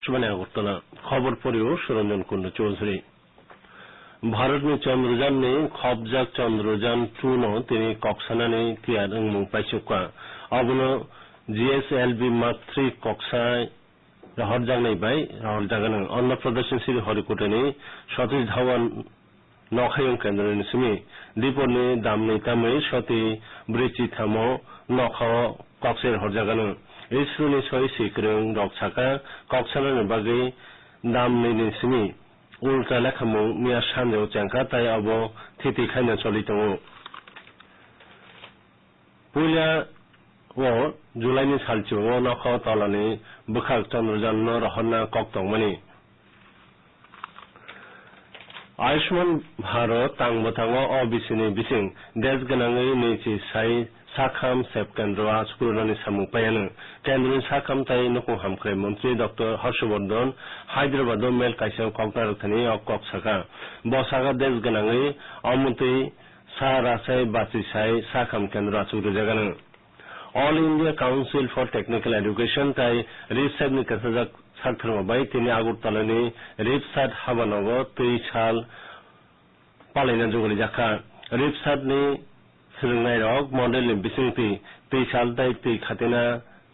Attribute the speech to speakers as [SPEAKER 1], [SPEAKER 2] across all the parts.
[SPEAKER 1] আগরতলা খবর পড়েও সুরঞ্জন কুন্ডু চৌধুরী भारत में चंद्रयान ने खबजाक चंद्रयान 2 नो तिनी कक्साना ने तियार उंगमुं पाइसुका अबनो GSLV Mark 3 कक्साय रहरजाक नै बाय रहरजागन अन्य प्रदेश सिरि हरिकोटनि सतीश धावन नखायं केंद्र नि सिमि दीपनि दामनि तामै सती ब्रिचि थामो नखाव कक्सेर हरजागन इसुनि सय सिक्रं रक्साका कक्साना नि बागै दामनि नि सिमि उल्टा लेखामु मिया सानजेव चेंका ताई अब थिति खायना चलिदङ पुइला व जुलाइनि सालचिङाव नखाव तलानि बुखाक चंद्रयान न रहना कक्तंगमनि आयुष्मान भारत तांबथाङाव अबिसिनि बिसिं देशगोनाङै नैथि साय साखाम सेब केन्द्रआ सुकुरनानि सामुपायानो केन्द्रनि साखाम ताई नखं हामख्राय मंत्री डॉक्टर हर्षवर्धन हायद्राबाद मेल काइसा कक्नारथानि अकक साका बसागा देशगोनाङै अमुतै सा रासाय बाचिसाय साखाम केन्द्रआ सुकुरजागानो all India council for technical education ताई रिपसादनि कासाजाक साख्रमाबाय तिनि आगरतलानि रिपसाद हाबानगो तै साल पालायना जगलि जाखा रिपसादनि सोलोंनाय रक मॉडल नि बिसिंति तै साल ताई तै खातेना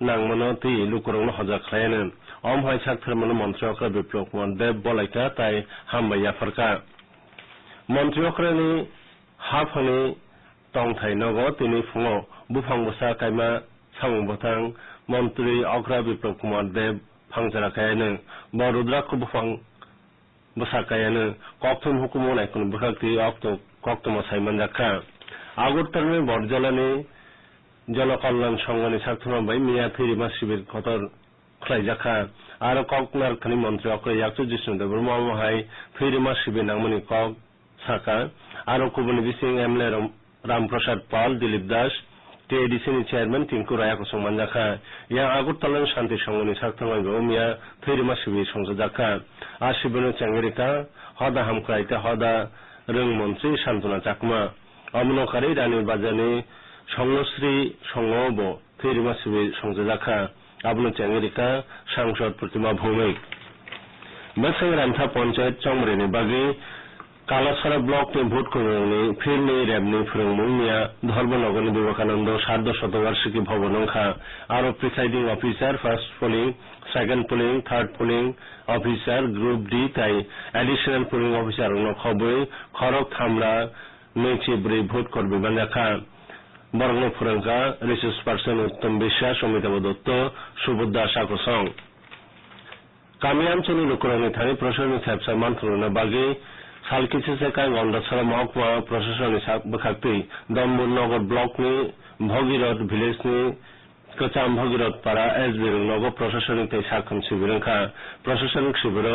[SPEAKER 1] नांमनो तै लुकुरंनो हजा खलायनो अमहाय साख्रमनो मंत्रियकरा बिप्लव कुमार देव बलायका ताई हामबाया फरका मंत्रियकरानि हाफानि तंथाय नगो तिनि फुङो बुफांबसा कायमा सामुबथां मंत्री अग्रा बिप्लव कुमार देव फांजराकायानो बरुद्राखौ बुफां बसाकायानो कक्तम हुकुमो नायकुन बुखाक्ति कक्तम साइमन जाखा আগরতলা বরজলানি জনকল্যাণ সংঘনি স্বার্থমাবাই মিয়া থৈরিমা শিবির খতর খলাইজাখা আর ককনারখানি মন্ত্রী অক্র ইয়াকচু জিষ্ণুদেব মহামাহাই থৈরিমা শিবির নামনি কক সাকা আর কুবনি বিসিং এমএলএ রামপ্রসাদ পাল দিলীপ দাস টিএডিসিনি চেয়ারম্যান টিঙ্কু রায়াকো সংমান জাখা ইয়া আগরতলানি শান্তি সংঘনি স্বার্থমাবাই মিয়া থৈরিমা শিবির সংযোজাখা আর শিবির চেঙ্গেরিকা হদা হামক্রাইতে হদা রং মন্ত্রী শান্তনা চাকমা অমনকারী রানীর বাজারে সংশ্রী সংব থৈরিমা শিবির সংযোজাখা আবনো চেঙ্গেরিকা সাংসদ প্রতিমা ভৌমিক বেসাই রামথা পঞ্চায়েত চমরেনি বাগে কালাছড়া ব্লক नि ভোট করনি ফিরনি রেবনি ফ্রংমুনিয়া ধর্মনগরনি বিবেকানন্দ সার্ধ শতবার্ষিকী ভবন অংখা আরো presiding officer first polling second polling third polling officer group D তাই এডিশনাল পোলিং অফিসার খবই খরক থামরা नैथि ब्रै भोट करबे बान्दाखा बरगनो फुरंका रिसोर्स पार्सन उत्तम বিশ্বাস অমিতাভ দত্ত সুবোধ সাকসং কামি অঞ্চলে লুকুরানি থানি প্রশাসনিক সাহেবসা মন্ত্রণা বাগে সালকিছে সেকাই গন্ডাছড়া মহকুমা প্রশাসনিক বখাক্তি দমবুর নগর ব্লকনি ভগীরথ ভিলেজনি কচাম ভগীরথ পাড়া এসবি নগর প্রশাসনিক তাই সাক্ষম শিবিরংখা প্রশাসনিক শিবির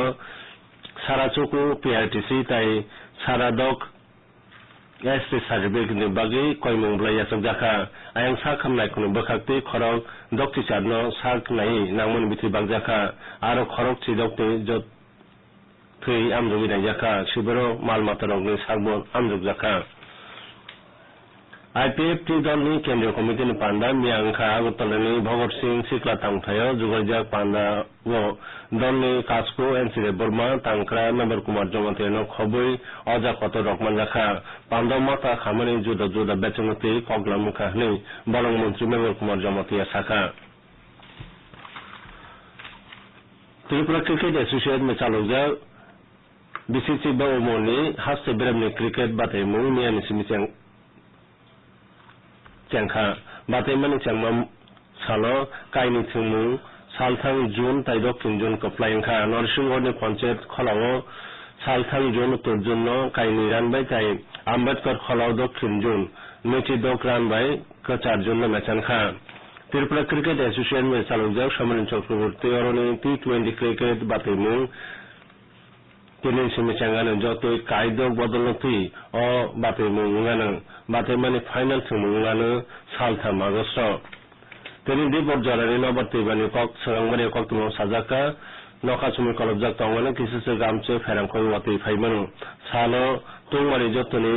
[SPEAKER 1] সারাচকু পিআরটিসি তাই সারাদক एसटी सार्टिफिकेट नि बागै कयमंब्लाय यासक जाखा आयं सा खामनाय कुनु बखाक्ति खरक दक्ति चारनो साक नाय नांमन बिथि बागजाखा आरो खरक छि दक्ति जत थै आमजोगि नाय जाखा सिबरो मालमाता रगनि सागबन आमजोग जाखा आईपीएफटी दलनि केन्द्रीय कमिटिनि पान्दा मियांखा आगरतलानि भगत सिंह सिकला तांथायो जुगायजाक पान्दा व दलनि काजको एनसीरे बर्मा तांक्रा नम्बर कुमार जमातेनो खबै अजा कत रकमान जाखा पान्दा माता खामानि जुदा जुदा बेचंगति कगला मुखा हनै बलं मन्त्री नम्बर कुमार जमातिया साखा त्रिपुरा क्रिकेट एसोसिएशन में चालुजा बीसीसी बावमोनि हास्य बेरामनि क्रिकेट बाथायमु मियानि सिमिसें चेंखा बाथायमानि चेंमा सालो कायनि थुमु सालथां जून ताई दक्षिण जून कप्लायंखा नरसिंहगढ़नि पंचायत खलाव सालथां जून उत्तर जून कायनि रानबाय ताई आम्बेडकर खलाव दक्षिण जून नैथि दक रानबाय कचार जून मेचानखा त्रिपुरा क्रिकेट एसोसिएशन में चालुजाक समरेन चक्रवर्ती अरनि T20 क्रिकेट बाथायमु तिनि सिमिचांगानो जतोय कायदक बदलनथि अ बाथायमु उंगानो बाथायमानि फाइनल थुमुंगानो सालथाम आगस्ट तिनि दिपर जरानि नबरतिबानि कक सरांबारि कक्तम साजाका नकासुमि कलबजाक तंगानो किसुसे गामचे फेरांखय वातै फाइमानो सालो तुंगारि जतोनि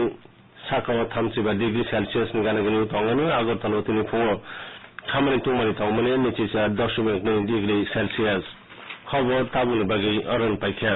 [SPEAKER 1] साकाव 35 डिग्री सेल्सियस नि गानगनि तंगानो आगरतला तिनि फुङो खामानि तुंगारि तंगानो निचिसा 10.2 डिग्री सेल्सियस खबर ताबुनि bagui अरन पाइखा